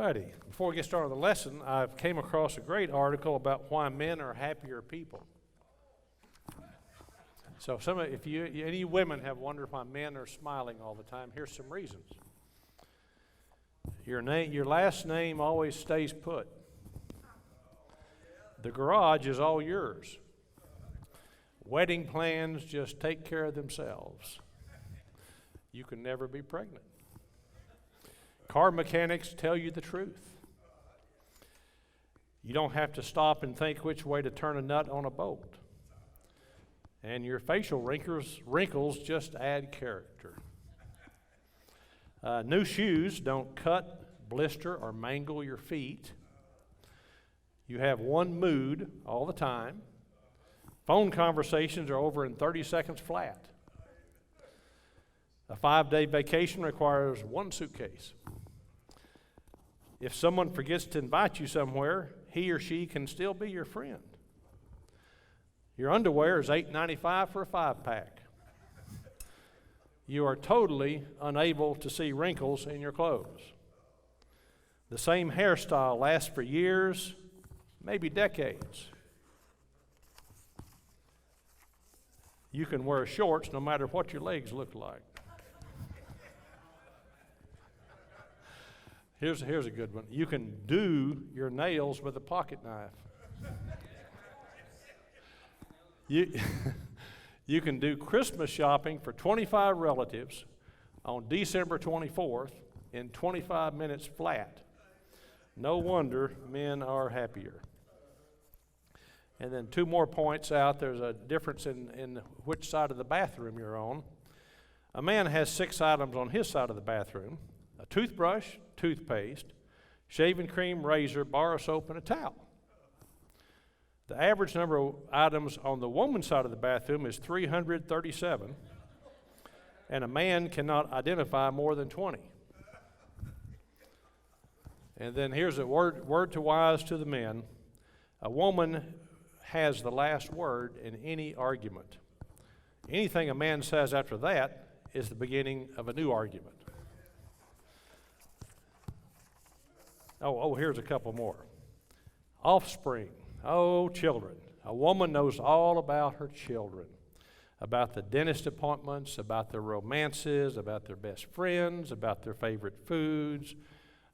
righty. Before we get started on the lesson, I came across a great article about why men are happier people. So if any women have wondered why men are smiling all the time, here's some reasons. Your last name always stays put. The garage is all yours. Wedding plans just take care of themselves. You can never be pregnant. Car mechanics tell you the truth. You don't have to stop and think which way to turn a nut on a bolt. And your facial wrinkles just add character. New shoes don't cut, blister, or mangle your feet. You have one mood all the time. Phone conversations are over in 30 seconds flat. A 5-day vacation requires one suitcase. If someone forgets to invite you somewhere, he or she can still be your friend. Your underwear is $8.95 for a 5-pack. You are totally unable to see wrinkles in your clothes. The same hairstyle lasts for years, maybe decades. You can wear shorts no matter what your legs look like. Here's a good one. You can do your nails with a pocket knife. You can do Christmas shopping for 25 relatives on December 24th in 25 minutes flat. No wonder men are happier. And then 2 more points out. There's a difference in which side of the bathroom you're on. A man has 6 items on his side of the bathroom: a toothbrush, toothpaste, shaving cream, razor, bar of soap, and a towel. The average number of items on the woman's side of the bathroom is 337, and a man cannot identify more than 20. And then here's a word to wise to the men. A woman has the last word in any argument. Anything a man says after that is the beginning of a new argument. Oh, here's a couple more. Offspring. Oh, children. A woman knows all about her children, about the dentist appointments, about their romances, about their best friends, about their favorite foods,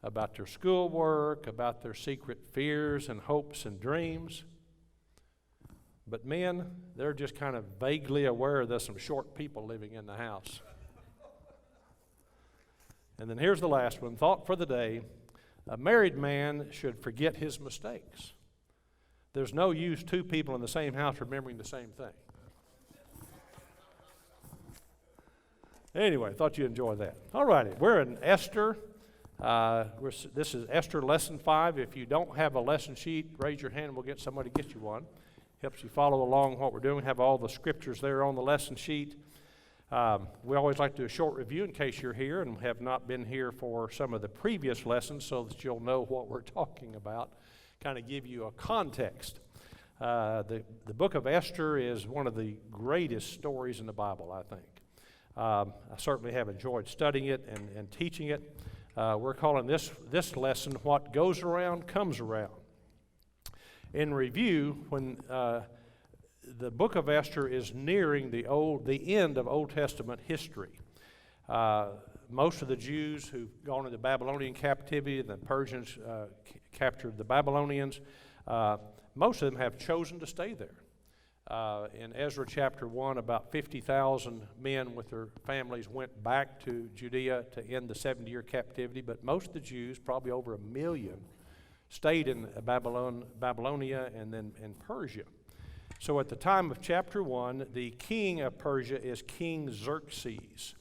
about their schoolwork, about their secret fears and hopes and dreams. But men, they're just kind of vaguely aware there's some short people living in the house. And then here's the last one, thought for the day. A married man should forget his mistakes. There's no use 2 people in the same house remembering the same thing. Anyway, thought you'd enjoy that. All righty, we're in Esther. This is Esther lesson 5. If you don't have a lesson sheet, raise your hand and we'll get somebody to get you one. Helps you follow along what we're doing. We have all the scriptures there on the lesson sheet. We always like to do a short review in case you're here and have not been here for some of the previous lessons so that you'll know what we're talking about, kind of give you a context. The book of Esther is one of the greatest stories in the Bible, I think. I certainly have enjoyed studying it and teaching it. We're calling this lesson, What Goes Around Comes Around. In review, when the book of Esther is nearing the end of Old Testament history. Most of the Jews who've gone into Babylonian captivity, the Persians captured the Babylonians, most of them have chosen to stay there. In Ezra chapter 1, about 50,000 men with their families went back to Judea to end the 70-year captivity, but most of the Jews, probably over 1 million, stayed in Babylonia and then in Persia. So at the time of chapter 1, the king of Persia is King Xerxes.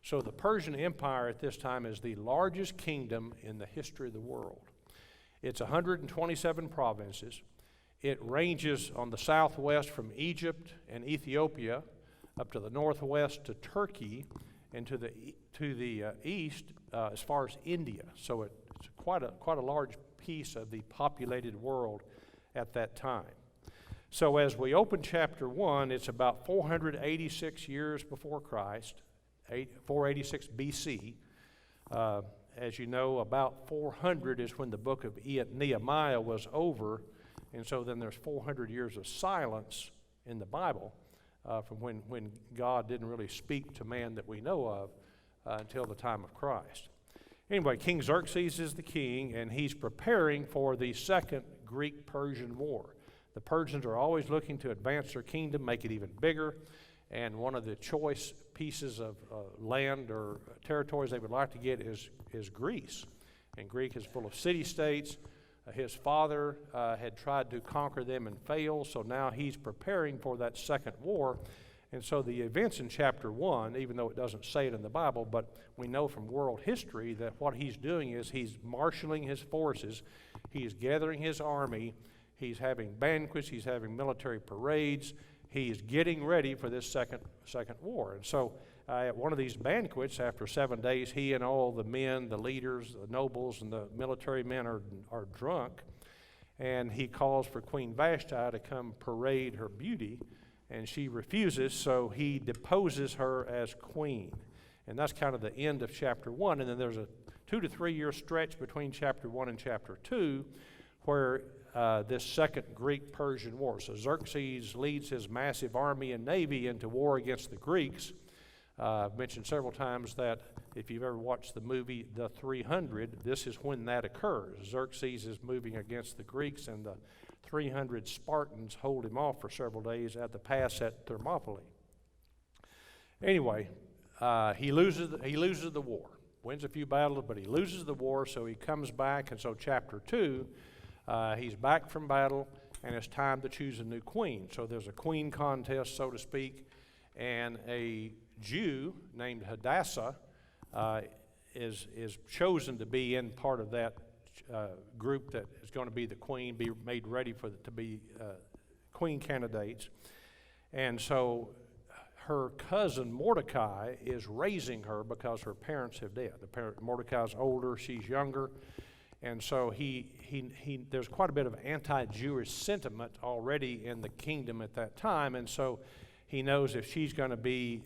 So the Persian Empire at this time is the largest kingdom in the history of the world. It's 127 provinces. It ranges on the southwest from Egypt and Ethiopia up to the northwest to Turkey and to the east as far as India. So it's quite a large piece of the populated world at that time. So as we open chapter 1, it's about 486 years before Christ, 486 BC, as you know, about 400 is when the book of Nehemiah was over, and so then there's 400 years of silence in the Bible from when God didn't really speak to man that we know of until the time of Christ. Anyway, King Xerxes is the king, and he's preparing for the second Greek-Persian war. The Persians are always looking to advance their kingdom, make it even bigger, and one of the choice pieces of land or territories they would like to get is Greece. And Greece is full of city-states. His father had tried to conquer them and failed, so now he's preparing for that second war. And so the events in chapter 1, even though it doesn't say it in the Bible, but we know from world history that what he's doing is he's marshaling his forces, he's gathering his army, he's having banquets, he's having military parades, he's getting ready for this second war. And so at one of these banquets, after 7 days, he and all the men, the leaders, the nobles, and the military men are drunk, and he calls for Queen Vashti to come parade her beauty, and she refuses, so he deposes her as queen. And that's kind of the end of chapter 1, and then there's a 2 to 3 year stretch between chapter 1 and chapter 2 where this second Greek-Persian war. So Xerxes leads his massive army and navy into war against the Greeks. I've mentioned several times that if you've ever watched the movie The 300, this is when that occurs. Xerxes is moving against the Greeks, and the 300 Spartans hold him off for several days at the pass at Thermopylae. Anyway, he loses the war. Wins a few battles, but he loses the war, so he comes back, and so chapter 2, he's back from battle, and it's time to choose a new queen. So there's a queen contest, so to speak, and a Jew named Hadassah is chosen to be in part of that group that is going to be the queen, be made ready to be queen candidates. And so her cousin Mordecai is raising her because her parents have died. Mordecai's older, she's younger, and so there's quite a bit of anti-Jewish sentiment already in the kingdom at that time, and so he knows if she's going to be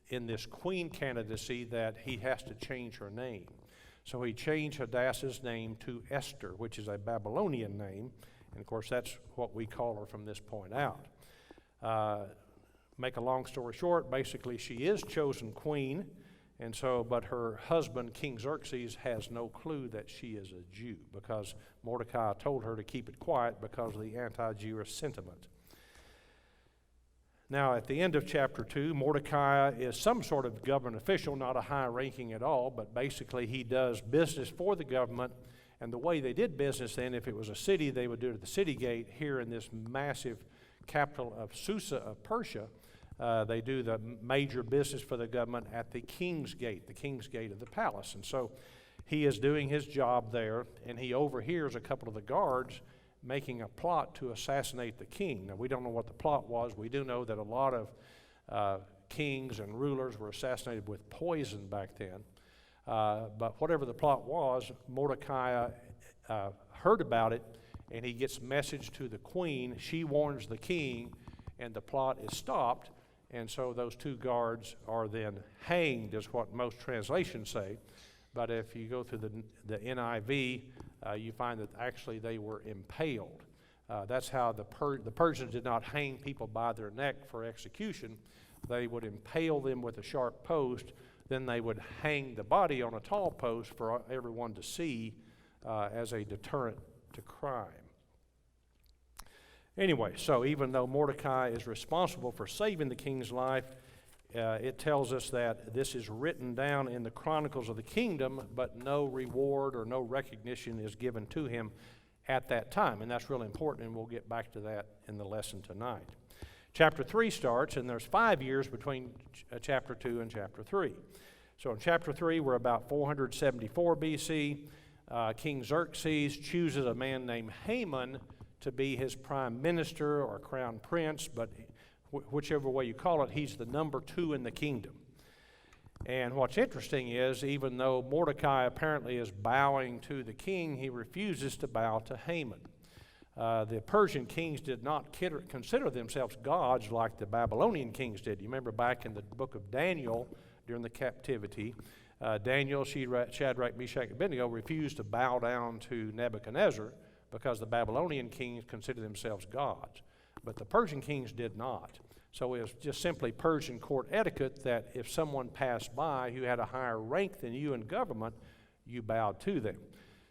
in this queen candidacy that he has to change her name. So he changed Hadassah's name to Esther, which is a Babylonian name, and of course that's what we call her from this point out. Make a long story short, basically she is chosen queen, and so, but her husband, King Xerxes, has no clue that she is a Jew because Mordecai told her to keep it quiet because of the anti-Jewish sentiment. Now, at the end of chapter 2, Mordecai is some sort of government official, not a high ranking at all, but basically he does business for the government, and the way they did business then, if it was a city, they would do it at the city gate. Here in this massive capital of Susa of Persia, they do the major business for the government at the king's gate of the palace. And so he is doing his job there, and he overhears a couple of the guards making a plot to assassinate the king. Now, we don't know what the plot was. We do know that a lot of kings and rulers were assassinated with poison back then. But whatever the plot was, Mordecai heard about it, and he gets a message to the queen. She warns the king, and the plot is stopped. And so those two guards are then hanged, is what most translations say. But if you go through the NIV, you find that actually they were impaled. That's how the Persians did not hang people by their neck for execution. They would impale them with a sharp post. Then they would hang the body on a tall post for everyone to see as a deterrent to crime. Anyway, so even though Mordecai is responsible for saving the king's life, it tells us that this is written down in the Chronicles of the Kingdom, but no reward or no recognition is given to him at that time. And that's really important, and we'll get back to that in the lesson tonight. Chapter 3 starts, and there's 5 years between chapter 2 and chapter 3. So in chapter 3, we're about 474 BC. King Xerxes chooses a man named Haman to be his prime minister or crown prince, but whichever way you call it, he's the number 2 in the kingdom. And what's interesting is, even though Mordecai apparently is bowing to the king, he refuses to bow to Haman. The Persian kings did not consider themselves gods like the Babylonian kings did. You remember back in the book of Daniel, during the captivity, Daniel, Shadrach, Meshach, and Abednego refused to bow down to Nebuchadnezzar because the Babylonian kings considered themselves gods. But the Persian kings did not. So it was just simply Persian court etiquette that if someone passed by who had a higher rank than you in government, you bowed to them.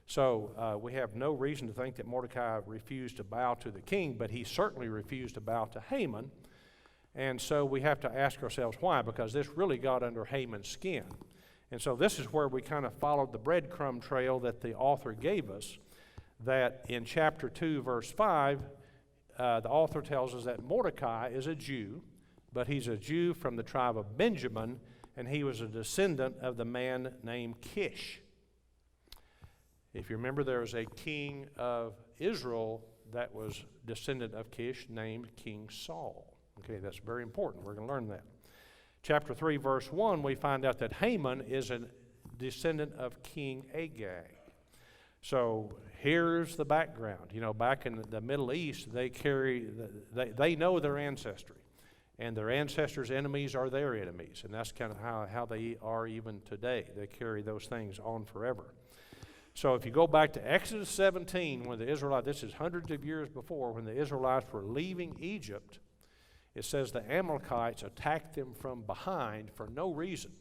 So we have no reason to think that Mordecai refused to bow to the king, but he certainly refused to bow to Haman. And so we have to ask ourselves why, because this really got under Haman's skin. And so this is where we kind of followed the breadcrumb trail that the author gave us, that in chapter 2, verse 5, the author tells us that Mordecai is a Jew, but he's a Jew from the tribe of Benjamin, and he was a descendant of the man named Kish. If you remember, there was a king of Israel that was descendant of Kish named King Saul. Okay, that's very important. We're going to learn that. Chapter 3, verse 1, we find out that Haman is a descendant of King Agag. So here's the background. You know, back in the Middle East, they know their ancestry. And their ancestors' enemies are their enemies. And that's kind of how they are even today. They carry those things on forever. So if you go back to Exodus 17, when the Israelites, this is hundreds of years before, when the Israelites were leaving Egypt, it says the Amalekites attacked them from behind for no reason.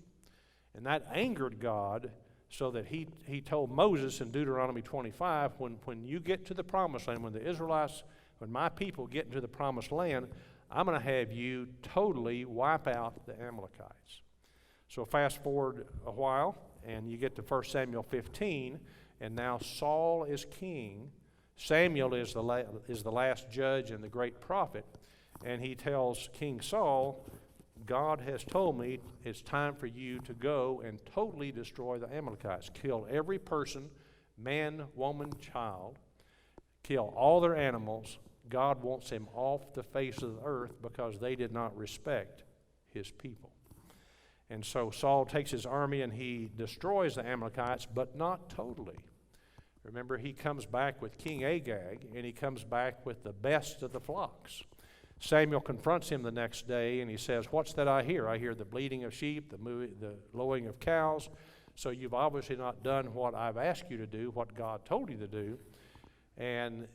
And that angered God, so that he told Moses in Deuteronomy 25, when you get to the promised land, when my people get into the promised land, I'm going to have you totally wipe out the Amalekites. So fast forward a while, and you get to 1 Samuel 15, and now Saul is king. Samuel is the last judge and the great prophet, and he tells King Saul, God has told me it's time for you to go and totally destroy the Amalekites. Kill every person, man, woman, child. Kill all their animals. God wants them off the face of the earth because they did not respect his people. And so Saul takes his army and he destroys the Amalekites, but not totally. Remember, he comes back with King Agag, and he comes back with the best of the flocks. Samuel confronts him the next day, and he says, what's that I hear? I hear the bleating of sheep, the lowing of cows. So you've obviously not done what I've asked you to do, what God told you to do. And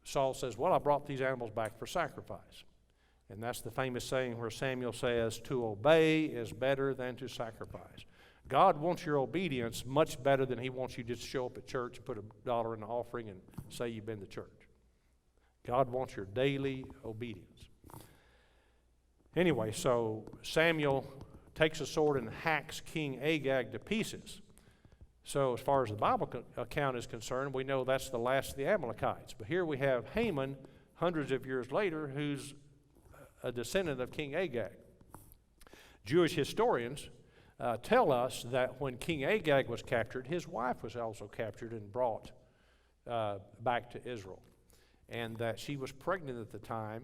Saul says, well, I brought these animals back for sacrifice. And that's the famous saying where Samuel says, to obey is better than to sacrifice. God wants your obedience much better than he wants you just to show up at church and put $1 in the offering and say you've been to church. God wants your daily obedience. Anyway, so Samuel takes a sword and hacks King Agag to pieces. So as far as the Bible account is concerned, we know that's the last of the Amalekites. But here we have Haman, hundreds of years later, who's a descendant of King Agag. Jewish historians tell us that when King Agag was captured, his wife was also captured and brought back to Israel. And that she was pregnant at the time,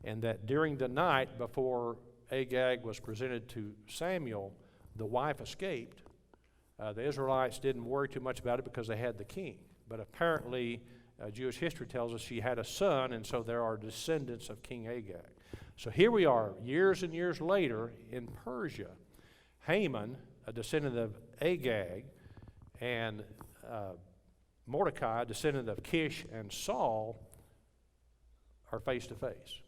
and that during the night before Agag was presented to Samuel, the wife escaped. The Israelites didn't worry too much about it because they had the king. But apparently, Jewish history tells us she had a son, and so there are descendants of King Agag. So here we are, years and years later in Persia. Haman, a descendant of Agag, and Mordecai, a descendant of Kish and Saul, are face to face.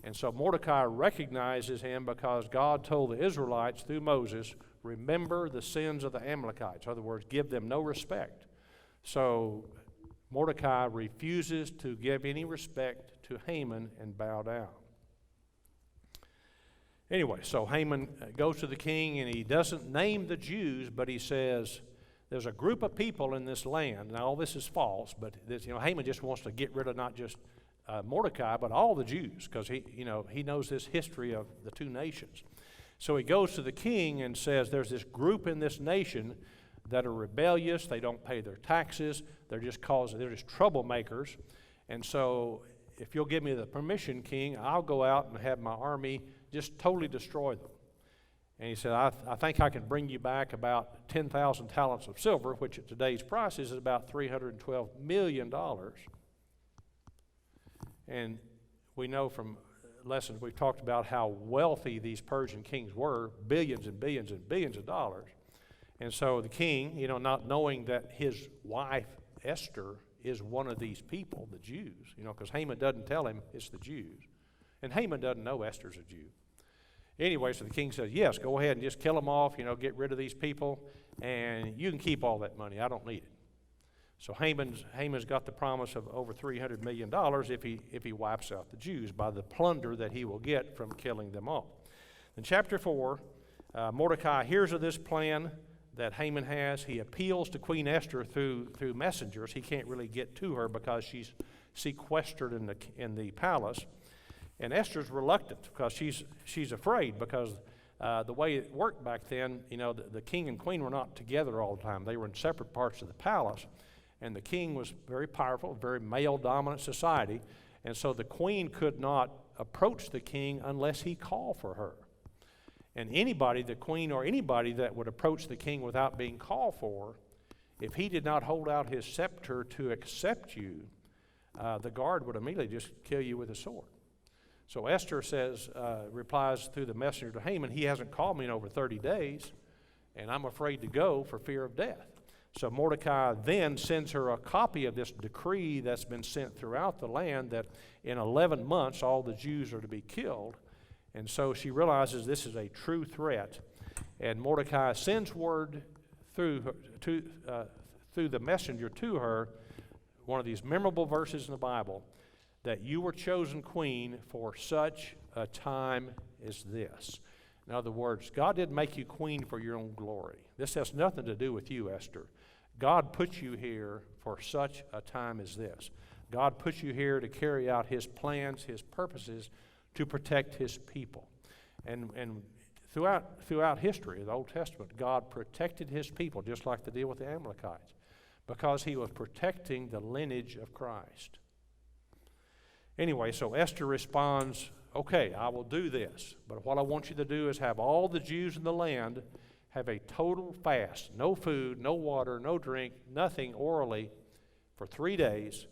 And so Mordecai recognizes him because God told the Israelites through Moses, remember the sins of the Amalekites. In other words, give them no respect. So Mordecai refuses to give any respect to Haman and bow down. Anyway, so Haman goes to the king, and he doesn't name the Jews, but he says, there's a group of people in this land. Now, all this is false, but Haman just wants to get rid of not just Mordecai, but all the Jews, because he knows this history of the two nations. So he goes to the king and says, there's this group in this nation that are rebellious. They don't pay their taxes. They're just troublemakers. And so if you'll give me the permission, king, I'll go out and have my army just totally destroy them. And he said, I think I can bring you back about 10,000 talents of silver, which at today's prices is about $312 million. And we know from lessons, we've talked about how wealthy these Persian kings were, billions and billions and billions of dollars. And so the king, not knowing that his wife, Esther, is one of these people, the Jews, because Haman doesn't tell him it's the Jews. And Haman doesn't know Esther's a Jew. Anyway, so the king says, yes, go ahead and just kill them off, get rid of these people, and you can keep all that money. I don't need it. So Haman's got the promise of over $300 million if he wipes out the Jews by the plunder that he will get from killing them all. In chapter 4, Mordecai hears of this plan that Haman has. He appeals to Queen Esther through messengers. He can't really get to her because she's sequestered in the palace. And Esther's reluctant because she's afraid because the way it worked back then, the king and queen were not together all the time. They were in separate parts of the palace. And the king was very powerful, very male-dominant society. And so the queen could not approach the king unless he called for her. And anybody, the queen or anybody that would approach the king without being called for, if he did not hold out his scepter to accept you, the guard would immediately just kill you with a sword. So Esther replies through the messenger to Haman, he hasn't called me in over 30 days, and I'm afraid to go for fear of death. So Mordecai then sends her a copy of this decree that's been sent throughout the land that in 11 months all the Jews are to be killed. And so she realizes this is a true threat. And Mordecai sends word through the messenger to her, one of these memorable verses in the Bible, that you were chosen queen for such a time as this. In other words, God didn't make you queen for your own glory. This has nothing to do with you, Esther. God put you here for such a time as this. God put you here to carry out his plans, his purposes, to protect his people. And throughout history, the Old Testament, God protected his people, just like the deal with the Amalekites, because he was protecting the lineage of Christ. Anyway, so Esther responds, okay, I will do this, but what I want you to do is have all the Jews in the land have a total fast, no food, no water, no drink, nothing orally for 3 days,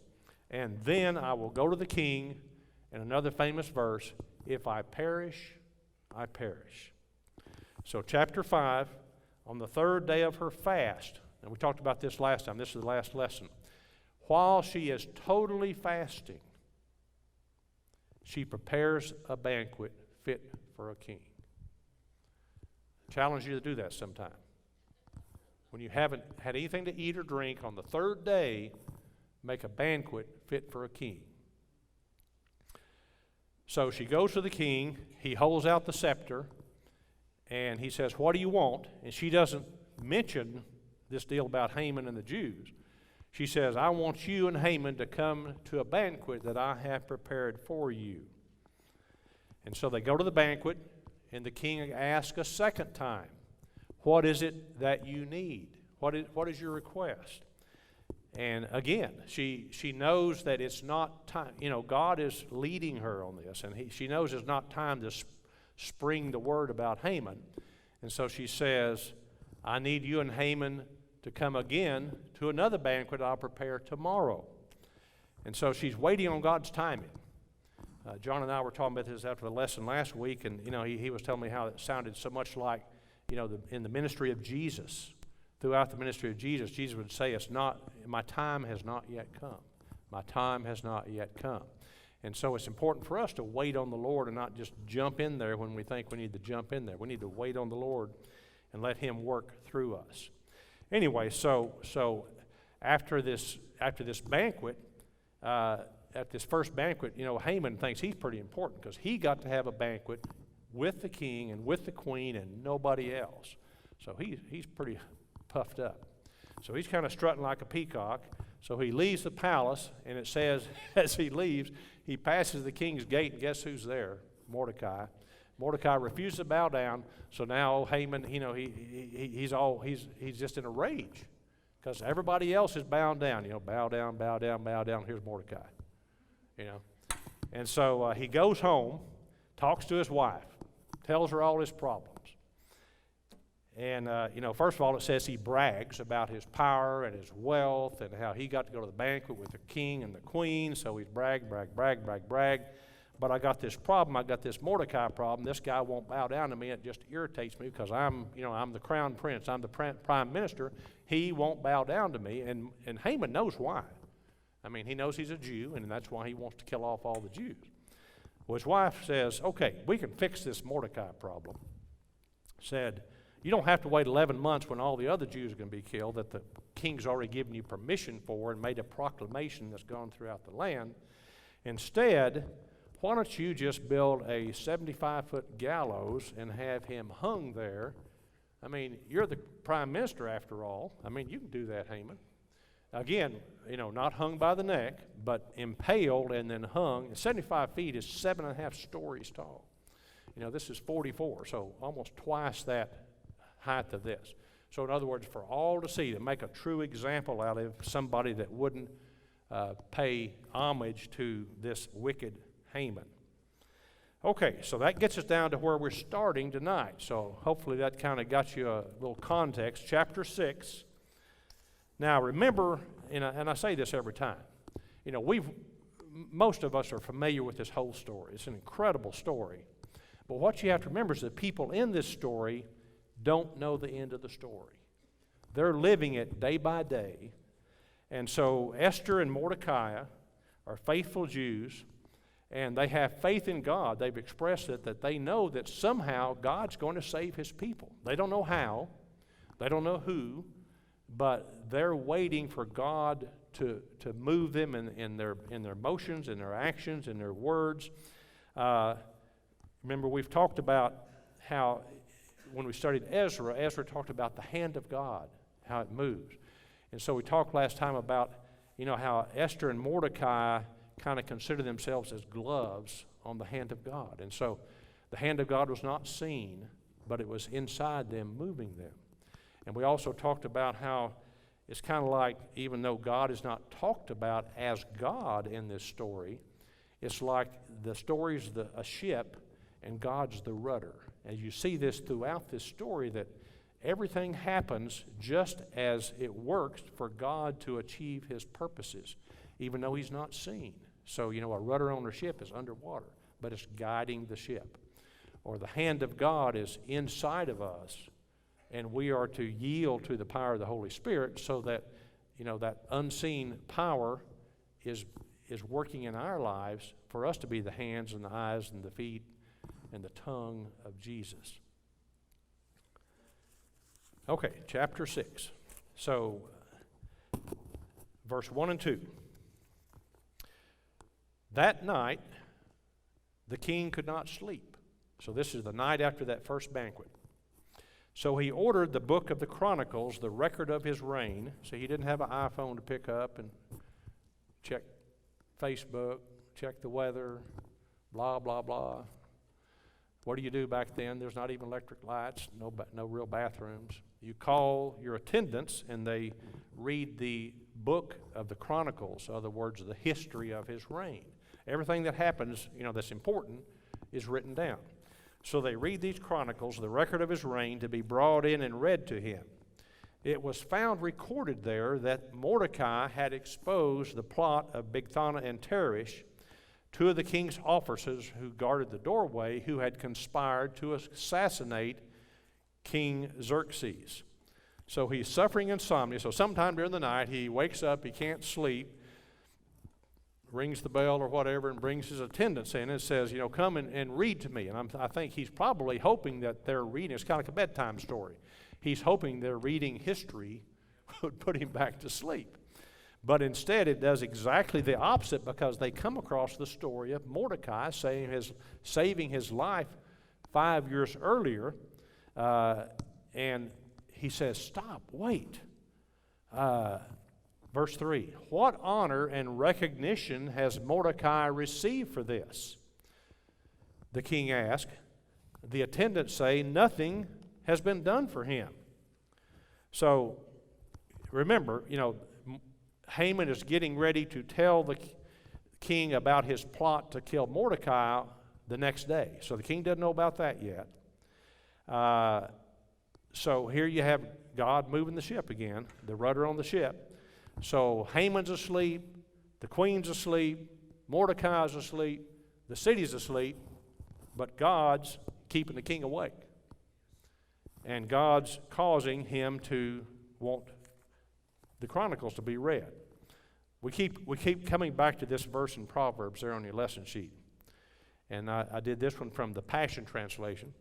and then I will go to the king, and another famous verse, if I perish, I perish. So chapter 5, on the 3rd day of her fast, and we talked about this last time, this is the last lesson, while she is totally fasting, she prepares a banquet fit for a king. Challenge you to do that sometime. When you haven't had anything to eat or drink on the 3rd day, make a banquet fit for a king. So she goes to the king, he holds out the scepter, and he says, what do you want? And she doesn't mention this deal about Haman and the Jews. She says, I want you and Haman to come to a banquet that I have prepared for you. And so they go to the banquet, and the king asks a second time, what is it that you need? What is your request? And again, she knows that it's not time. God is leading her on this, and she knows it's not time to spring the word about Haman. And so she says, I need you and Haman to come again to another banquet I'll prepare tomorrow. And so she's waiting on God's timing. John and I were talking about this after the lesson last week, and he was telling me how it sounded so much like in the ministry of Jesus. Throughout the ministry of Jesus, Jesus would say, my time has not yet come. My time has not yet come. And so it's important for us to wait on the Lord and not just jump in there when we think we need to jump in there. We need to wait on the Lord and let him work through us. Anyway, so after this banquet, at this first banquet, Haman thinks he's pretty important because he got to have a banquet with the king and with the queen and nobody else. So he's pretty puffed up. So he's kind of strutting like a peacock. So he leaves the palace, and it says as he leaves, he passes the king's gate, and guess who's there? Mordecai. Mordecai refuses to bow down, so now Haman, he's just in a rage because everybody else is bowing down. Bow down, bow down, bow down. Here's Mordecai. And so he goes home, talks to his wife, tells her all his problems. And, first of all, it says he brags about his power and his wealth and how he got to go to the banquet with the king and the queen. So he's brag. but I got this problem. I got this Mordecai problem. This guy won't bow down to me. It just irritates me because I'm the crown prince. I'm the prime minister. He won't bow down to me. And Haman knows why. I mean, he knows he's a Jew, and that's why he wants to kill off all the Jews. Well, his wife says, okay, we can fix this Mordecai problem. Said, you don't have to wait 11 months when all the other Jews are going to be killed that the king's already given you permission for and made a proclamation that's gone throughout the land. Instead, why don't you just build a 75-foot gallows and have him hung there? I mean, you're the prime minister after all. I mean, you can do that, Haman. Again, not hung by the neck, but impaled and then hung. And 75 feet is 7.5 stories tall. This is 44, so almost twice that height of this. So in other words, for all to see, to make a true example out of somebody that wouldn't pay homage to this wicked Haman. Okay, so that gets us down to where we're starting tonight. So hopefully that kind of got you a little context. Chapter 6. Now remember, and I say this every time, most of us are familiar with this whole story. It's an incredible story. But what you have to remember is that people in this story don't know the end of the story. They're living it day by day. And so Esther and Mordecai are faithful Jews, and they have faith in God. They've expressed it that they know that somehow God's going to save his people. They don't know how, they don't know who, but they're waiting for God to move them in their motions, in their actions, in their words. Remember, we've talked about how when we studied Ezra talked about the hand of God, how it moves. And so we talked last time about, how Esther and Mordecai kind of consider themselves as gloves on the hand of God. And so the hand of God was not seen, but it was inside them, moving them. And we also talked about how it's kind of like, even though God is not talked about as God in this story, it's like the story's a ship and God's the rudder. And you see this throughout this story, that everything happens just as it works for God to achieve his purposes, even though he's not seen. So, a rudder on a ship is underwater, but it's guiding the ship. Or the hand of God is inside of us, and we are to yield to the power of the Holy Spirit so that, that unseen power is working in our lives for us to be the hands and the eyes and the feet and the tongue of Jesus. Okay, chapter 6. So, verse 1 and 2. That night, the king could not sleep. So this is the night after that first banquet. So he ordered the book of the Chronicles, the record of his reign. So he didn't have an iPhone to pick up and check Facebook, check the weather, blah, blah, blah. What do you do back then? There's not even electric lights, no real bathrooms. You call your attendants, and they read the book of the Chronicles, in other words, the history of his reign. Everything that happens, that's important is written down. So they read these Chronicles, the record of his reign, to be brought in and read to him. It was found recorded there that Mordecai had exposed the plot of Bigthana and Teresh, two of the king's officers who guarded the doorway, who had conspired to assassinate King Xerxes. So he's suffering insomnia. So sometime during the night, he wakes up, he can't sleep, rings the bell or whatever, and brings his attendants in and says, come and read to me. And I think he's probably hoping that they're reading. It's kind of like a bedtime story. He's hoping they're reading history would put him back to sleep. But instead, it does exactly the opposite, because they come across the story of Mordecai saving his life 5 years earlier. And he says, stop, wait. Verse 3, what honor and recognition has Mordecai received for this? The king asked. The attendants say, nothing has been done for him. So, remember, Haman is getting ready to tell the king about his plot to kill Mordecai the next day. So the king doesn't know about that yet. So here you have God moving the ship again, the rudder on the ship. So Haman's asleep, the queen's asleep, Mordecai's asleep, The city's asleep, but God's keeping the king awake. And God's causing him to want the Chronicles to be read. We keep coming back to this verse in Proverbs there on your lesson sheet. And I did this one from the Passion Translation.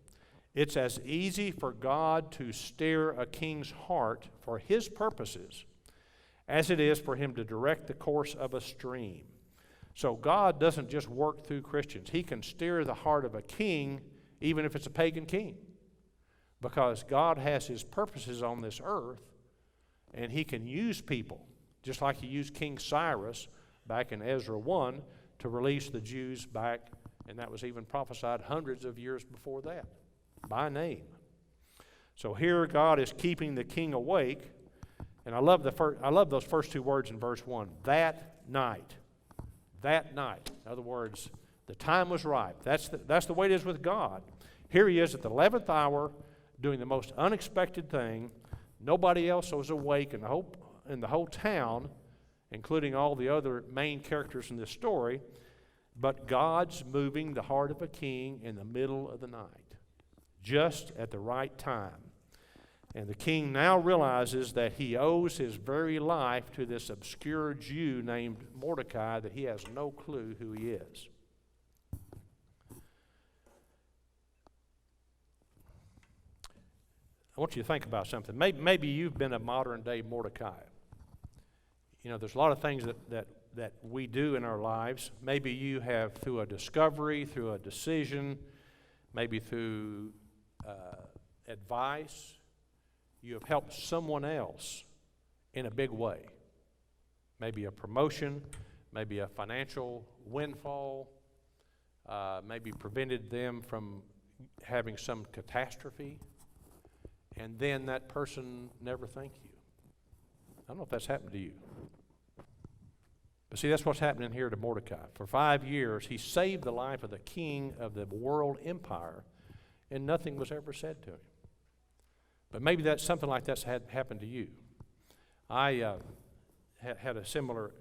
It's as easy for God to steer a king's heart for his purposes as it is for him to direct the course of a stream. So God doesn't just work through Christians. He can steer the heart of a king, even if it's a pagan king, because God has his purposes on this earth, and he can use people, just like he used King Cyrus back in Ezra 1 to release the Jews back, and that was even prophesied hundreds of years before that, by name. So here God is keeping the king awake, and I love those first two words in verse 1, that night. That night. In other words, the time was ripe. That's the way it is with God. Here he is at the 11th hour doing the most unexpected thing. Nobody else was awake in the whole town, including all the other main characters in this story, but God's moving the heart of a king in the middle of the night, just at the right time. And the king now realizes that he owes his very life to this obscure Jew named Mordecai, that he has no clue who he is. I want you to think about something. Maybe you've been a modern-day Mordecai. You know, there's a lot of things that we do in our lives. Maybe you have, through a discovery, through a decision, maybe through advice, you have helped someone else in a big way. Maybe a promotion, maybe a financial windfall, maybe prevented them from having some catastrophe, and then that person never thanked you. I don't know if that's happened to you. But see, that's what's happening here to Mordecai. For 5 years, he saved the life of the king of the world empire, and nothing was ever said to him. But maybe that's something like that's had happened to you. I had a similar,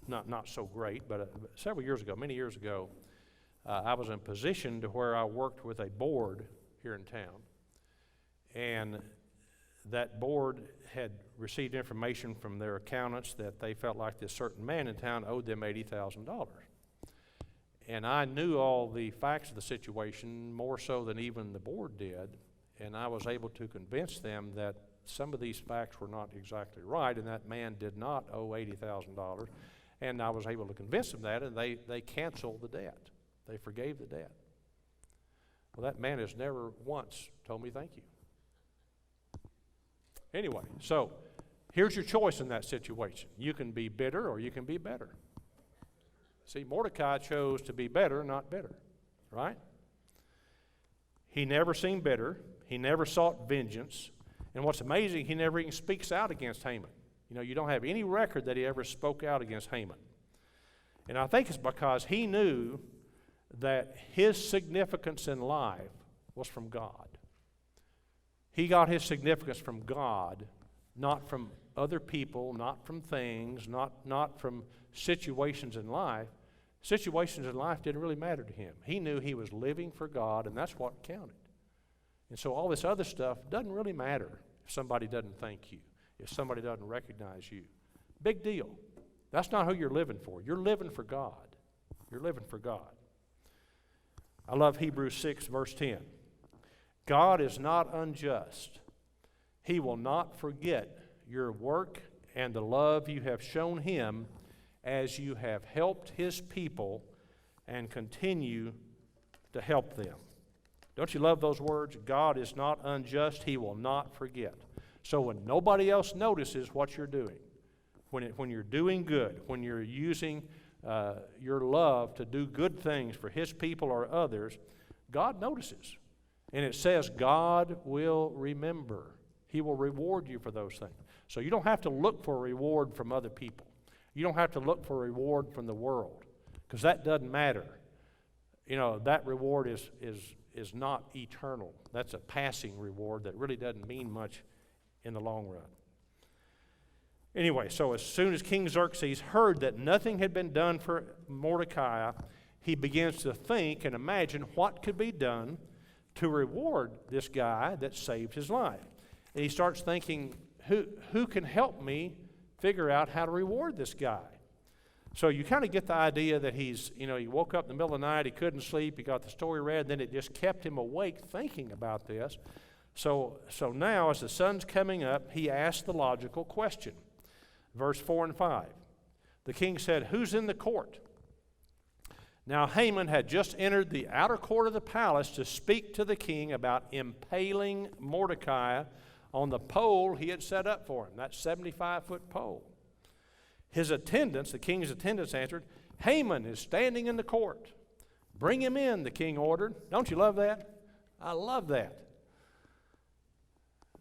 not so great, but several years ago, many years ago, I was in a position to where I worked with a board here in town. And that board had received information from their accountants that they felt like this certain man in town owed them $80,000. And I knew all the facts of the situation, more so than even the board did, and I was able to convince them that some of these facts were not exactly right, and that man did not owe $80,000. And I was able to convince them that, and they canceled the debt. They forgave the debt. Well, that man has never once told me thank you. Anyway, so here's your choice in that situation. You can be bitter or you can be better. See, Mordecai chose to be better, not bitter, right? He never seemed bitter. He never sought vengeance. And what's amazing, he never even speaks out against Haman. You know, you don't have any record that he ever spoke out against Haman. And I think it's because he knew that his significance in life was from God. He got his significance from God, not from other people, not from things, not from situations in life. Situations in life didn't really matter to him. He knew he was living for God, and that's what counted. And so all this other stuff doesn't really matter if somebody doesn't thank you, if somebody doesn't recognize you. Big deal. That's not who you're living for. You're living for God. You're living for God. I love Hebrews 6, verse 10. God is not unjust. He will not forget your work and the love you have shown him as you have helped his people and continue to help them. Don't you love those words? God is not unjust. He will not forget. So when nobody else notices what you're doing, when you're doing good, when you're using your love to do good things for his people or others, God notices. And it says God will remember. He will reward you for those things. So you don't have to look for a reward from other people. You don't have to look for a reward from the world, because that doesn't matter. You know, that reward is not eternal. That's a passing reward that really doesn't mean much in the long run. Anyway, so as soon as King Xerxes heard that nothing had been done for Mordecai, he begins to think and imagine what could be done to reward this guy that saved his life. And he starts thinking, who can help me figure out how to reward this guy? So you kind of get the idea that he woke up in the middle of the night, he couldn't sleep, he got the story read, then it just kept him awake thinking about this. So now as the sun's coming up, he asked the logical question. Verse 4 and 5. The king said, "Who's in the court?" Now Haman had just entered the outer court of the palace to speak to the king about impaling Mordecai on the pole he had set up for him, that 75-foot pole. His attendants, the king's attendants, answered, "Haman is standing in the court." "Bring him in," the king ordered. Don't you love that? I love that.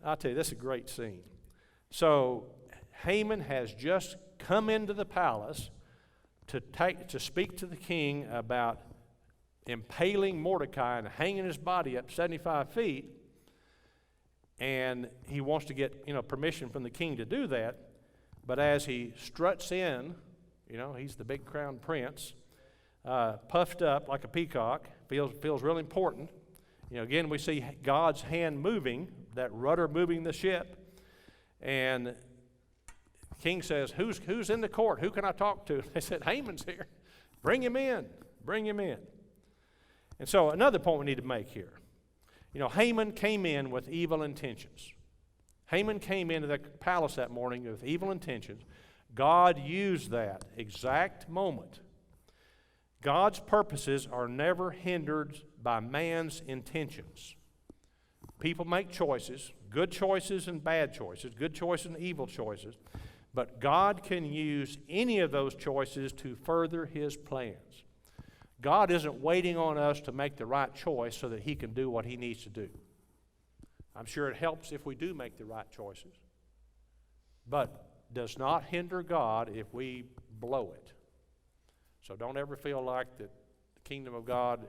I'll tell you, this is a great scene. So Haman has just come into the palace to speak to the king about impaling Mordecai and hanging his body up 75 feet. And he wants to get permission from the king to do that. But as he struts in, he's the big crowned prince, puffed up like a peacock, feels real important. Again, we see God's hand moving, that rudder moving the ship. And the king says, who's in the court? Who can I talk to? They said, "Haman's here. Bring him in. Bring him in." And so another point we need to make here. Haman came in with evil intentions. Haman came into the palace that morning with evil intentions. God used that exact moment. God's purposes are never hindered by man's intentions. People make choices, good choices and bad choices, good choices and evil choices, but God can use any of those choices to further His plans. God isn't waiting on us to make the right choice so that He can do what He needs to do. I'm sure it helps if we do make the right choices, but does not hinder God if we blow it. So don't ever feel like that the kingdom of God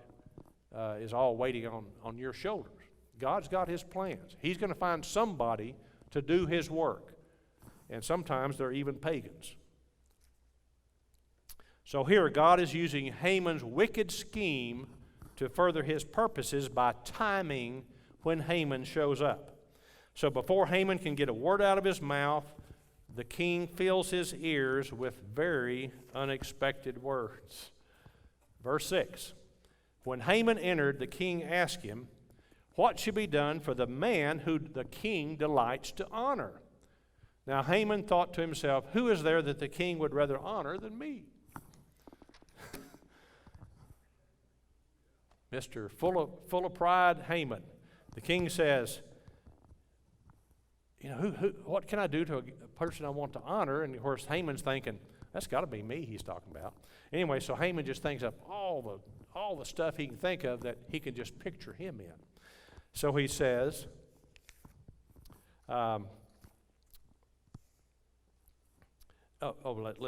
is all waiting on your shoulders. God's got His plans. He's going to find somebody to do His work, and sometimes they're even pagans. So here God is using Haman's wicked scheme to further His purposes by timing when Haman shows up. So before Haman can get a word out of his mouth, the king fills his ears with very unexpected words. Verse 6. When Haman entered, the king asked him, "What should be done for the man who the king delights to honor?" Now Haman thought to himself, "Who is there that the king would rather honor than me?" Mr. Full of pride, Haman. The king says, what can I do to a person I want to honor? And of course, Haman's thinking, that's got to be me he's talking about. Anyway, so Haman just thinks up all the stuff he can think of that he can just picture him in. So he says, let's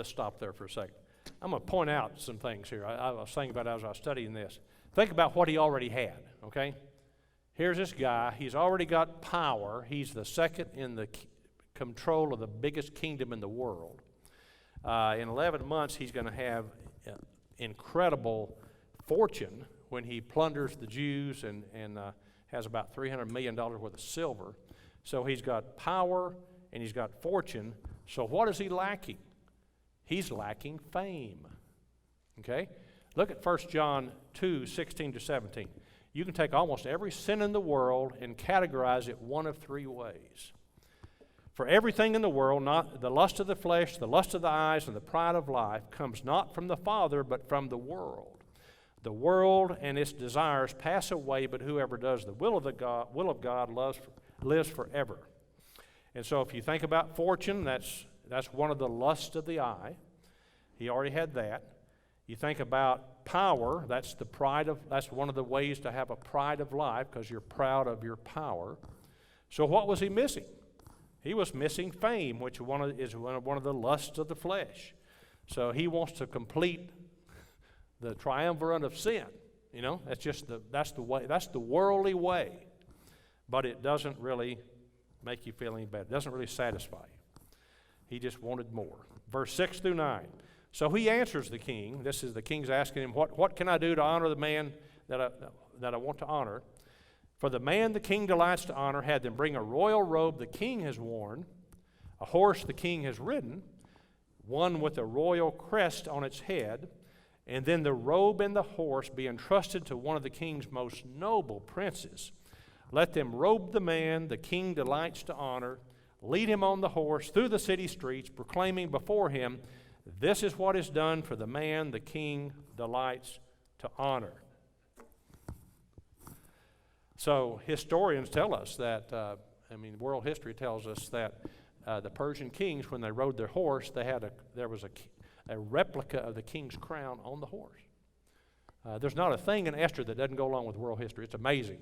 stop there for a second. I'm going to point out some things here. I was thinking about it as I was studying this. Think about what he already had, okay? Here's this guy. He's already got power. He's the second in the control of the biggest kingdom in the world. In 11 months, he's going to have incredible fortune when he plunders the Jews and has about $300 million worth of silver. So he's got power and he's got fortune. So what is he lacking? He's lacking fame. Okay? Look at 1 John 2:16-17. You can take almost every sin in the world and categorize it one of three ways. For everything in the world, not the lust of the flesh, the lust of the eyes, and the pride of life, comes not from the Father, but from the world. The world and its desires pass away, but whoever does the will of God lives forever. And so if you think about fortune, that's one of the lusts of the eye. He already had that. You think about power, that's one of the ways to have a pride of life, because you're proud of your power. So what was he missing? He was missing fame, which is one of the lusts of the flesh. So he wants to complete the triumvirate of sin. That's the worldly way. But it doesn't really make you feel any better. It doesn't really satisfy you. He just wanted more. Verse 6-9. So he answers the king. This is the king's asking him, what can I do to honor the man that I want to honor? For the man the king delights to honor had them bring a royal robe the king has worn, a horse the king has ridden, one with a royal crest on its head, and then the robe and the horse be entrusted to one of the king's most noble princes. Let them robe the man the king delights to honor, lead him on the horse through the city streets, proclaiming before him, this is what is done for the man the king delights to honor. So historians tell us that, world history tells us that the Persian kings, when they rode their horse, there was a replica of the king's crown on the horse. There's not a thing in Esther that doesn't go along with world history. It's amazing.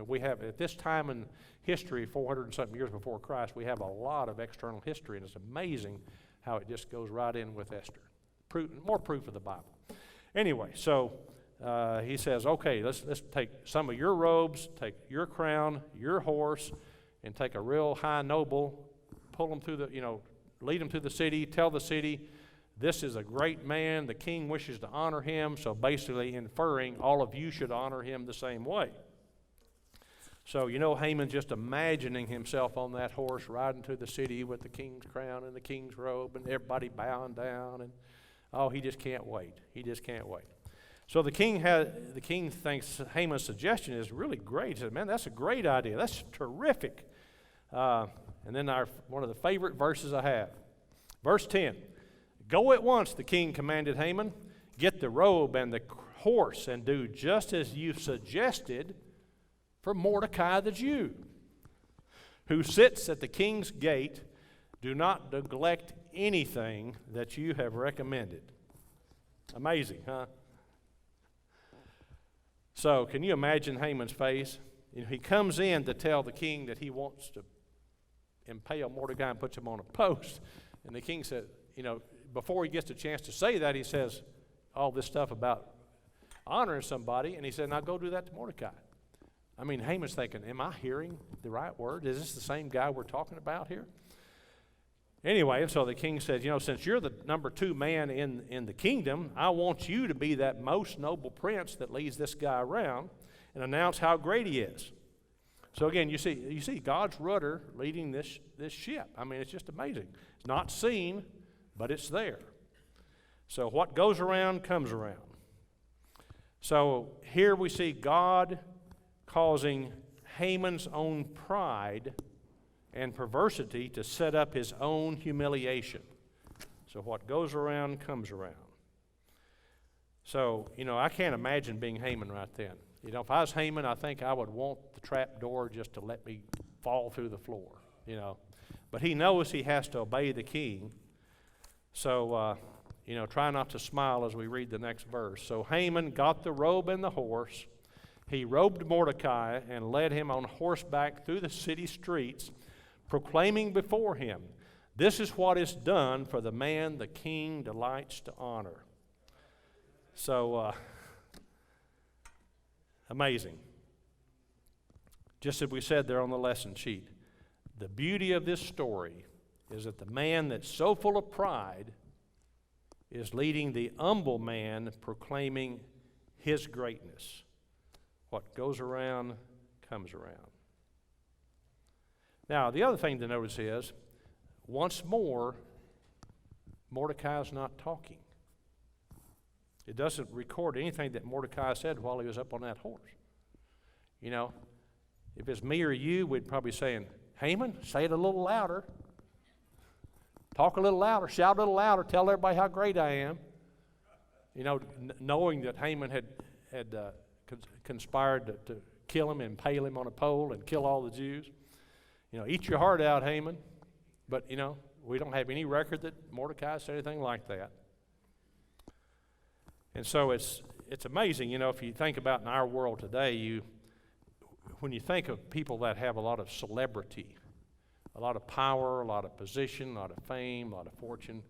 We have, at this time in history, 400 and something years before Christ, we have a lot of external history, and it's amazing how it just goes right in with Esther. More proof of the Bible. Anyway, so he says, okay, let's take some of your robes, take your crown, your horse, and take a real high noble, pull them through lead them to the city, tell the city, this is a great man, the king wishes to honor him, so basically inferring all of you should honor him the same way. So, Haman's just imagining himself on that horse riding to the city with the king's crown and the king's robe and everybody bowing down, and he just can't wait. He just can't wait. So the king thinks Haman's suggestion is really great. He says, man, that's a great idea. That's terrific. And then one of the favorite verses I have. Verse 10. Go at once, the king commanded Haman. Get the robe and the horse and do just as you suggested for Mordecai the Jew, who sits at the king's gate. Do not neglect anything that you have recommended. Amazing, huh? So can you imagine Haman's face? He comes in to tell the king that he wants to impale Mordecai and puts him on a post. And the king said, before he gets a chance to say that, he says all this stuff about honoring somebody. And he said, now go do that to Mordecai. Haman's thinking, am I hearing the right word? Is this the same guy we're talking about here? Anyway, so the king says, since you're the number 2 man in the kingdom, I want you to be that most noble prince that leads this guy around and announce how great he is. So again, you see God's rudder leading this ship. It's just amazing. It's not seen, but it's there. So what goes around comes around. So here we see God causing Haman's own pride and perversity to set up his own humiliation. So what goes around comes around. So, I can't imagine being Haman right then. If I was Haman, I think I would want the trap door just to let me fall through the floor, But he knows he has to obey the king. So, try not to smile as we read the next verse. So Haman got the robe and the horse. He robed Mordecai and led him on horseback through the city streets, proclaiming before him, this is what is done for the man the king delights to honor. So, amazing. Just as we said there on the lesson sheet, the beauty of this story is that the man that's so full of pride is leading the humble man proclaiming his greatness. What goes around comes around. Now, the other thing to notice is, once more, Mordecai's not talking. It doesn't record anything that Mordecai said while he was up on that horse. If it's me or you, we'd probably saying, Haman, say it a little louder. Talk a little louder, shout a little louder, tell everybody how great I am. Knowing that Haman had conspired to kill him and impale him on a pole and kill all the Jews. Eat your heart out, Haman. But, we don't have any record that Mordecai said anything like that. And so it's amazing, if you think about in our world today, when you think of people that have a lot of celebrity, a lot of power, a lot of position, a lot of fame, a lot of fortune,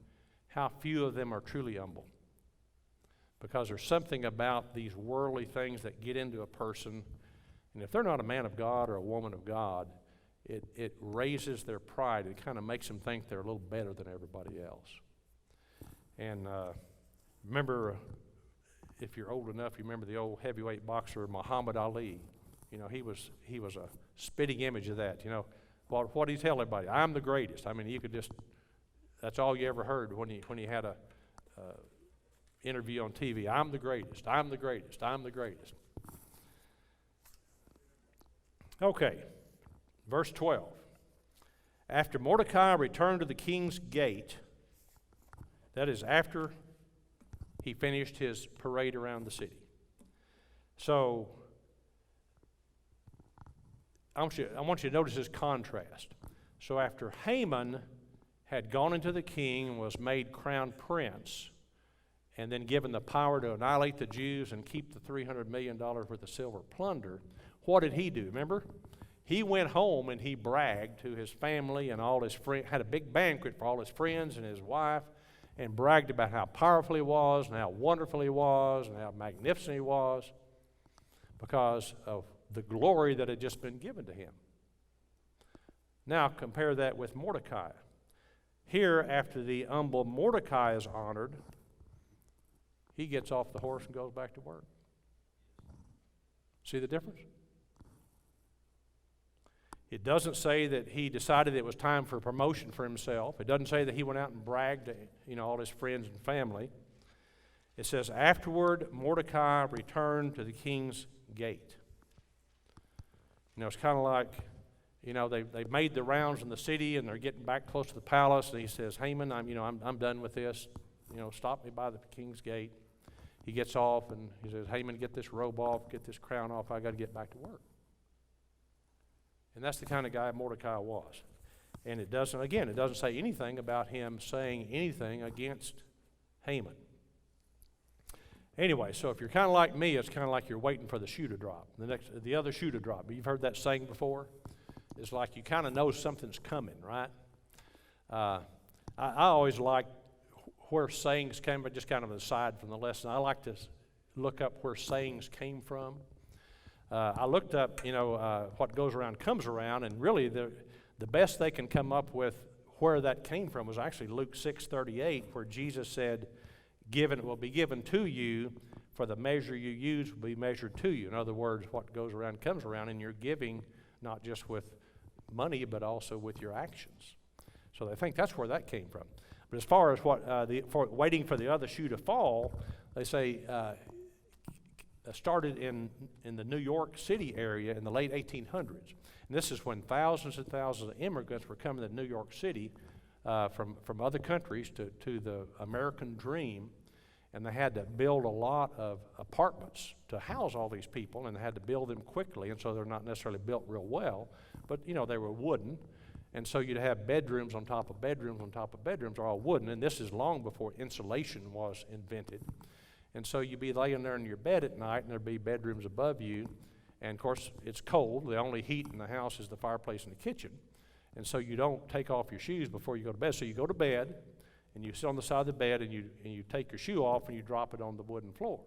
how few of them are truly humble. Because there's something about these worldly things that get into a person, and if they're not a man of God or a woman of God, it raises their pride. It kind of makes them think they're a little better than everybody else. And remember, if you're old enough, you remember the old heavyweight boxer Muhammad Ali. You know, he was a spitting image of that. You know, what did he tell everybody? I'm the greatest. I mean, you could just, that's all you ever heard when he had a interview on TV. I'm the greatest. I'm the greatest. I'm the greatest. Okay, verse 12. After Mordecai returned to the king's gate, that is after he finished his parade around the city. So I want you to notice this contrast. So after Haman had gone into the king and was made crown prince, and then given the power to annihilate the Jews and keep the $300 million worth of silver plunder, what did he do? Remember? He went home and he bragged to his family and all his friends, had a big banquet for all his friends and his wife, and bragged about how powerful he was and how wonderful he was and how magnificent he was because of the glory that had just been given to him. Now compare that with Mordecai. Here, after the humble Mordecai is honored, he gets off the horse and goes back to work. See the difference? It doesn't say that he decided it was time for promotion for himself. It doesn't say that he went out and bragged to all his friends and family. It says, afterward, Mordecai returned to the king's gate. It's kind of like, they've made the rounds in the city and they're getting back close to the palace, and he says, Haman, I'm done with this. Stop me by the king's gate. He gets off and he says, Haman, get this robe off, get this crown off. I got to get back to work. And that's the kind of guy Mordecai was. And it doesn't say anything about him saying anything against Haman. Anyway, so if you're kind of like me, it's kind of like you're waiting for the shoe to drop. The other shoe to drop. You've heard that saying before? It's like you kind of know something's coming, right? I always like where sayings came, but just kind of aside from the lesson. I like to look up where sayings came from. I looked up, what goes around comes around, and really the best they can come up with where that came from was actually Luke 6:38, where Jesus said, "Given it will be given to you, for the measure you use will be measured to you." In other words, what goes around comes around, and you're giving not just with money, but also with your actions. So they think that's where that came from. But as far as for waiting for the other shoe to fall, they say started in the New York City area in the late 1800s. And this is when thousands and thousands of immigrants were coming to New York City from other countries to the American dream. And they had to build a lot of apartments to house all these people, and they had to build them quickly, and so they're not necessarily built real well, but they were wooden. And so you'd have bedrooms on top of bedrooms on top of bedrooms, all wooden, and this is long before insulation was invented. And so you'd be laying there in your bed at night, and there'd be bedrooms above you, and of course it's cold. The only heat in the house is the fireplace in the kitchen, and so you don't take off your shoes before you go to bed. So you go to bed, and you sit on the side of the bed, and you take your shoe off, and you drop it on the wooden floor.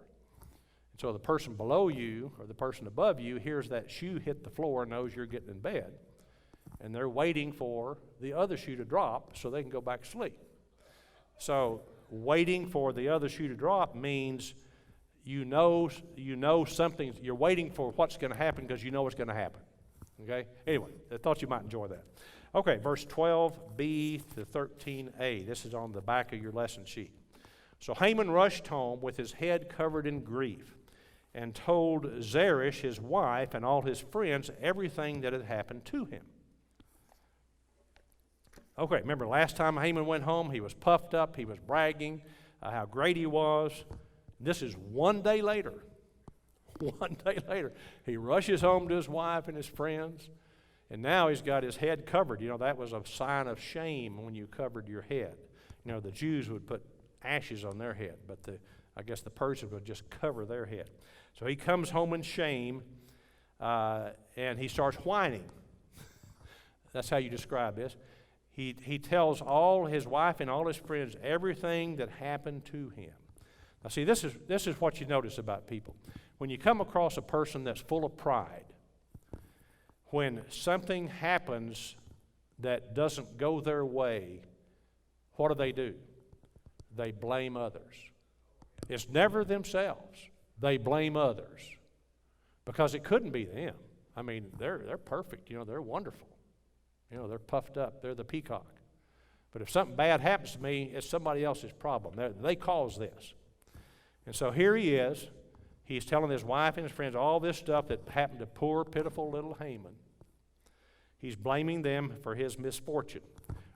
And so the person below you or the person above you hears that shoe hit the floor and knows you're getting in bed. And they're waiting for the other shoe to drop so they can go back to sleep. So waiting for the other shoe to drop means you know something. You're waiting for what's going to happen because you know what's going to happen. Okay? Anyway, I thought you might enjoy that. Okay, verse 12b to 13a. This is on the back of your lesson sheet. So Haman rushed home with his head covered in grief and told Xerxes, his wife, and all his friends everything that had happened to him. Okay, remember last time Haman went home, he was puffed up, he was bragging how great he was. This is one day later. One day later, he rushes home to his wife and his friends, and now he's got his head covered. That was a sign of shame when you covered your head. The Jews would put ashes on their head, but I guess the Persians would just cover their head. So he comes home in shame, and he starts whining. That's how you describe this. He tells all his wife and all his friends everything that happened to him. Now see, this is what you notice about people. When you come across a person that's full of pride, when something happens that doesn't go their way, what do? they blame others. It's never themselves. They blame others because it couldn't be them. I mean, they're perfect. They're wonderful. They're puffed up. They're the peacock. But if something bad happens to me, it's somebody else's problem. They caused this. And so here he is. He's telling his wife and his friends all this stuff that happened to poor, pitiful little Haman. He's blaming them for his misfortune.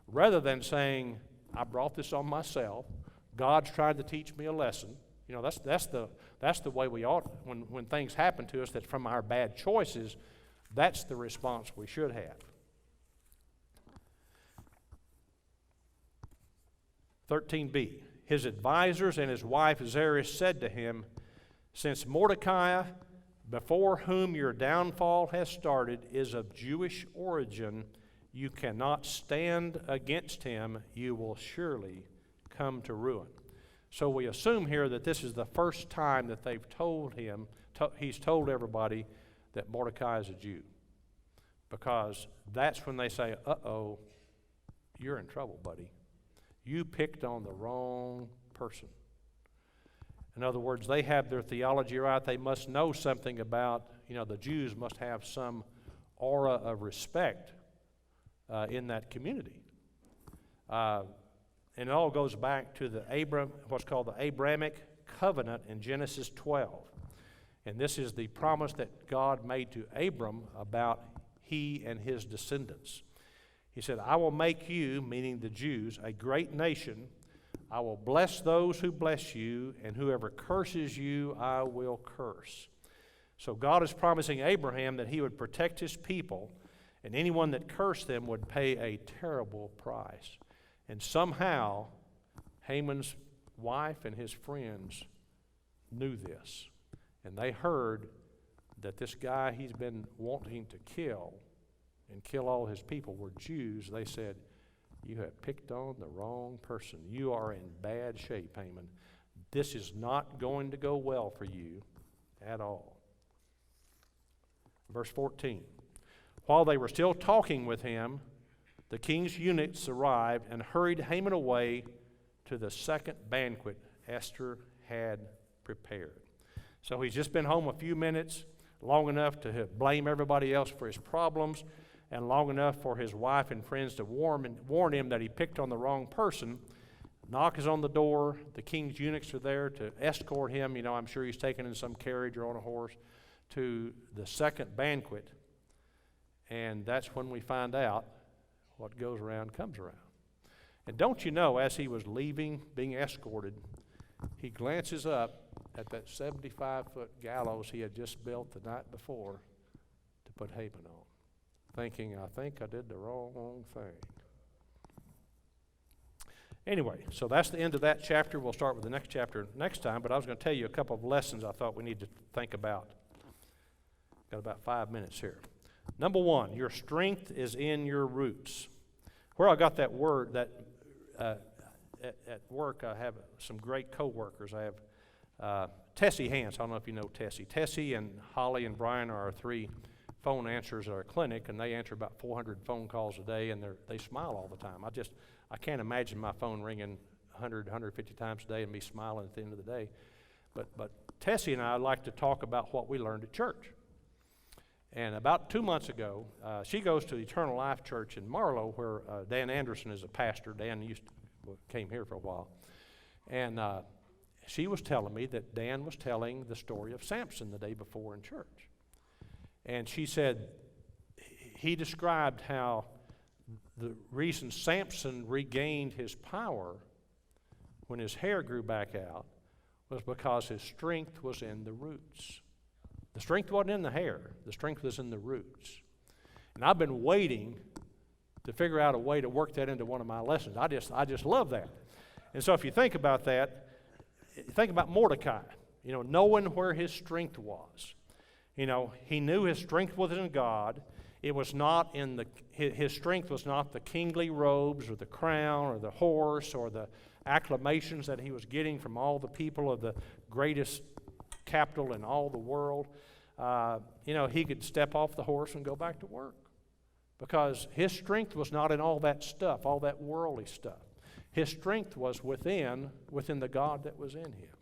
Rather than saying, I brought this on myself. God's trying to teach me a lesson. That's the way we ought, when things happen to us that's from our bad choices, that's the response we should have. 13b, his advisors and his wife Xerxes said to him, since Mordecai, before whom your downfall has started, is of Jewish origin, you cannot stand against him. You will surely come to ruin. So we assume here that this is the first time that they've told him, he's told everybody that Mordecai is a Jew. Because that's when they say, uh-oh, you're in trouble, buddy. You picked on the wrong person. In other words, they have their theology right. They must know something about, the Jews must have some aura of respect in that community. And it all goes back to what's called the Abrahamic covenant in Genesis 12. And this is the promise that God made to Abram about he and his descendants. He said, I will make you, meaning the Jews, a great nation. I will bless those who bless you, and whoever curses you, I will curse. So God is promising Abraham that he would protect his people, and anyone that cursed them would pay a terrible price. And somehow, Haman's wife and his friends knew this. And they heard that this guy he's been wanting to kill and kill all his people were Jews. They said, you have picked on the wrong person. You are in bad shape, Haman. This is not going to go well for you at all. Verse 14. While they were still talking with him, the king's eunuchs arrived and hurried Haman away to the second banquet Esther had prepared. So he's just been home a few minutes, long enough to blame everybody else for his problems, and long enough for his wife and friends to warn him that he picked on the wrong person. Knock is on the door. The king's eunuchs are there to escort him. I'm sure he's taken in some carriage or on a horse to the second banquet. And that's when we find out what goes around comes around. And don't you know, as he was leaving, being escorted, he glances up at that 75-foot gallows he had just built the night before to put Haman on, thinking, I think I did the wrong thing. Anyway, so that's the end of that chapter. We'll start with the next chapter next time, but I was going to tell you a couple of lessons I thought we need to think about. Got about 5 minutes here. Number one, your strength is in your roots. Where I got that word, that at work I have some great co-workers. I have Tessie Hans. I don't know if you know Tessie. Tessie and Holly and Brian are our three phone answers at our clinic, and they answer about 400 phone calls a day, and they smile all the time. I can't imagine my phone ringing 100, 150 times a day and me smiling at the end of the day. But Tessie and I like to talk about what we learned at church. And about 2 months ago, she goes to Eternal Life Church in Marlow, where Dan Anderson is a pastor. Dan came here for a while. And she was telling me that Dan was telling the story of Samson the day before in church. And she said he described how the reason Samson regained his power when his hair grew back out was because his strength was in the roots. The strength wasn't in the hair. The strength was in the roots. And I've been waiting to figure out a way to work that into one of my lessons. I just love that. And so if you think about that, think about Mordecai, knowing where his strength was. He knew his strength was in God. It was not his strength was not the kingly robes or the crown or the horse or the acclamations that he was getting from all the people of the greatest capital in all the world. He could step off the horse and go back to work because his strength was not in all that stuff, all that worldly stuff. His strength was within the God that was in him.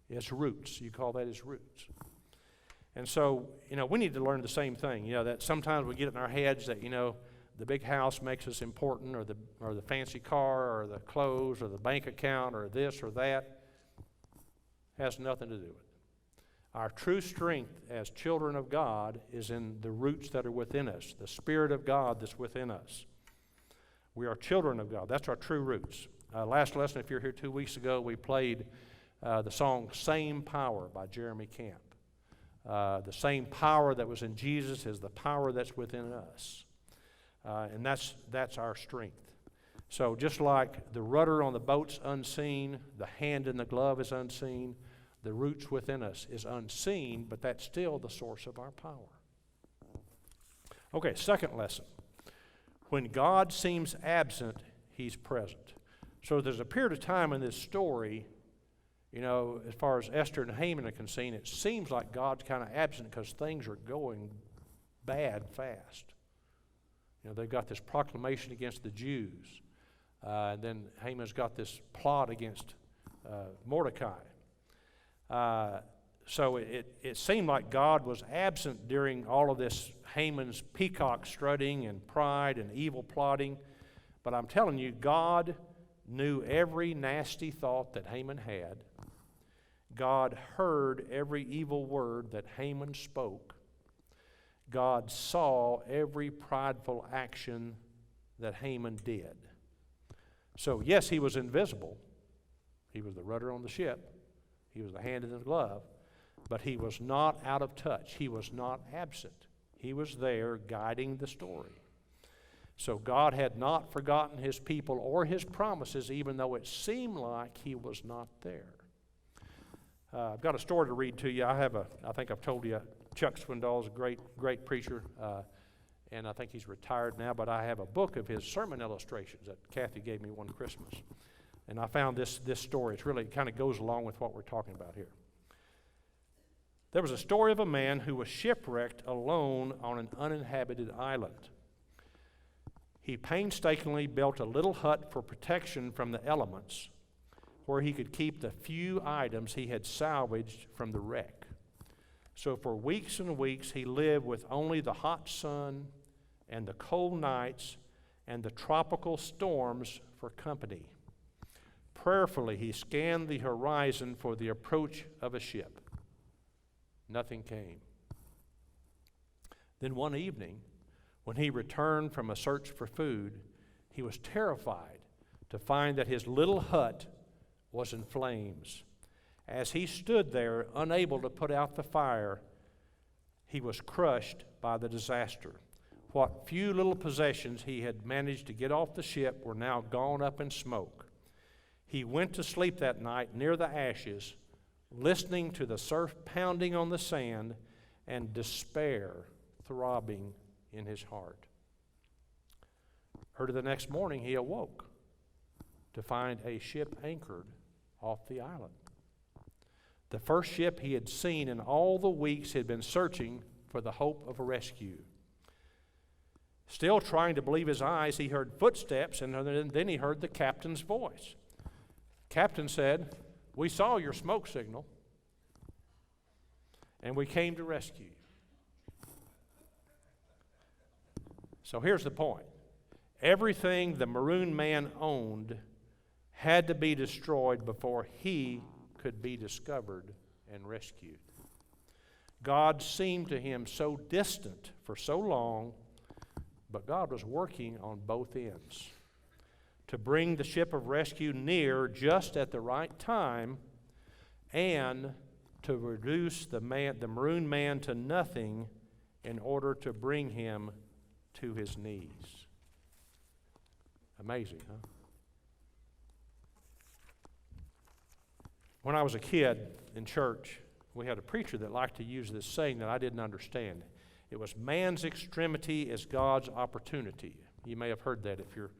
His roots. You call that his roots. And so, we need to learn the same thing. That sometimes we get it in our heads that, the big house makes us important, or the fancy car, or the clothes, or the bank account, or this or that. Has nothing to do with it. Our true strength as children of God is in the roots that are within us, the Spirit of God that's within us. We are children of God. That's our true roots. Last lesson, if you're here 2 weeks ago, we played the song Same Power by Jeremy Camp. The same power that was in Jesus is the power that's within us. And that's our strength. So just like the rudder on the boat's unseen, the hand in the glove is unseen, the roots within us is unseen, but that's still the source of our power. Okay, second lesson. When God seems absent, he's present. So there's a period of time in this story, as far as Esther and Haman are concerned, it seems like God's kind of absent because things are going bad fast. They've got this proclamation against the Jews. And then Haman's got this plot against Mordecai. So it seemed like God was absent during all of this Haman's peacock strutting and pride and evil plotting. But I'm telling you, God knew every nasty thought that Haman had. God heard every evil word that Haman spoke. God saw every prideful action that Haman did. So yes, he was invisible. He was the rudder on the ship. He was the hand in the glove. But he was not out of touch. He was not absent. He was there guiding the story. So God had not forgotten his people or his promises, even though it seemed like he was not there. I've got a story to read to you. I think I've told you, Chuck Swindoll's a great preacher, and I think he's retired now, but I have a book of his sermon illustrations that Kathy gave me one Christmas. And I found this story. It kind of goes along with what we're talking about here. There was a story of a man who was shipwrecked alone on an uninhabited island. He painstakingly built a little hut for protection from the elements, where he could keep the few items he had salvaged from the wreck. So for weeks and weeks, he lived with only the hot sun and the cold nights and the tropical storms for company. Prayerfully, he scanned the horizon for the approach of a ship. Nothing came. Then one evening, when he returned from a search for food, he was terrified to find that his little hut was in flames. As he stood there, unable to put out the fire, he was crushed by the disaster. What few little possessions he had managed to get off the ship were now gone up in smoke. He went to sleep that night near the ashes, listening to the surf pounding on the sand and despair throbbing in his heart. Early the next morning, he awoke to find a ship anchored off the island. The first ship he had seen in all the weeks he had been searching for the hope of a rescue. Still trying to believe his eyes, he heard footsteps, and then he heard the captain's voice. Captain said, "We saw your smoke signal, and we came to rescue you." So here's the point. Everything the maroon man owned had to be destroyed before he could be discovered and rescued. God seemed to him so distant for so long, but God was working on both ends to bring the ship of rescue near just at the right time and to reduce the maroon man to nothing in order to bring him to his knees. Amazing, huh? When I was a kid in church, we had a preacher that liked to use this saying that I didn't understand. It was, man's extremity is God's opportunity. You may have heard that if you're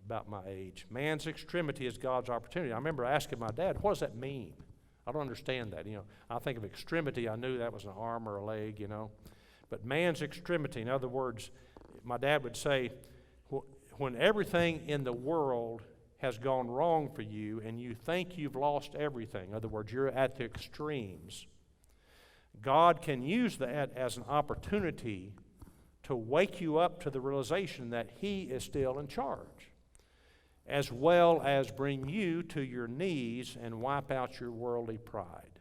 about my age. Man's extremity is God's opportunity. I remember asking my dad, what does that mean? I don't understand that. I think of extremity, I knew that was an arm or a leg, But man's extremity, in other words, my dad would say, when everything in the world has gone wrong for you and you think you've lost everything, in other words, you're at the extremes, God can use that as an opportunity to wake you up to the realization that He is still in charge, as well as bring you to your knees and wipe out your worldly pride.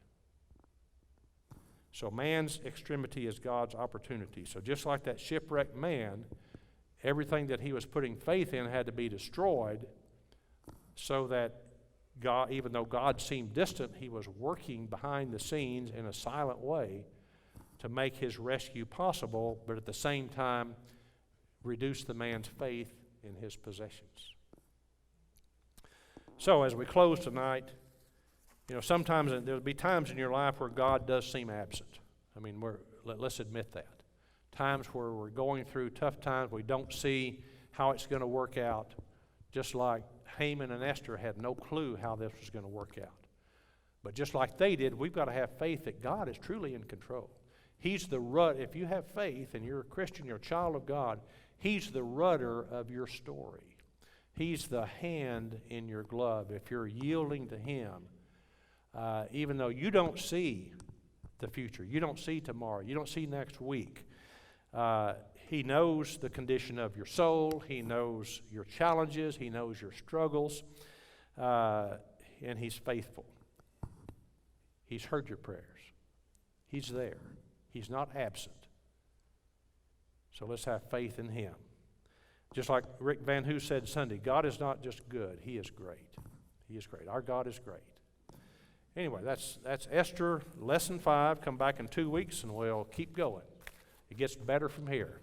So man's extremity is God's opportunity. So just like that shipwrecked man, everything that he was putting faith in had to be destroyed, so that God, even though God seemed distant, He was working behind the scenes in a silent way to make His rescue possible, but at the same time reduce the man's faith in his possessions. So as we close tonight, sometimes there'll be times in your life where God does seem absent. I mean, let's admit that. Times where we're going through tough times, we don't see how it's going to work out, just like Haman and Esther had no clue how this was going to work out. But just like they did, we've got to have faith that God is truly in control. He's the rudder. If you have faith and you're a Christian, you're a child of God, He's the rudder of your story. He's the hand in your glove. If you're yielding to Him, even though you don't see the future, you don't see tomorrow, you don't see next week, He knows the condition of your soul. He knows your challenges. He knows your struggles. And He's faithful. He's heard your prayers. He's there. He's not absent. So let's have faith in Him. Just like Rick Van Hoo said Sunday, God is not just good. He is great. He is great. Our God is great. Anyway, that's Esther Lesson 5. Come back in 2 weeks and we'll keep going. It gets better from here.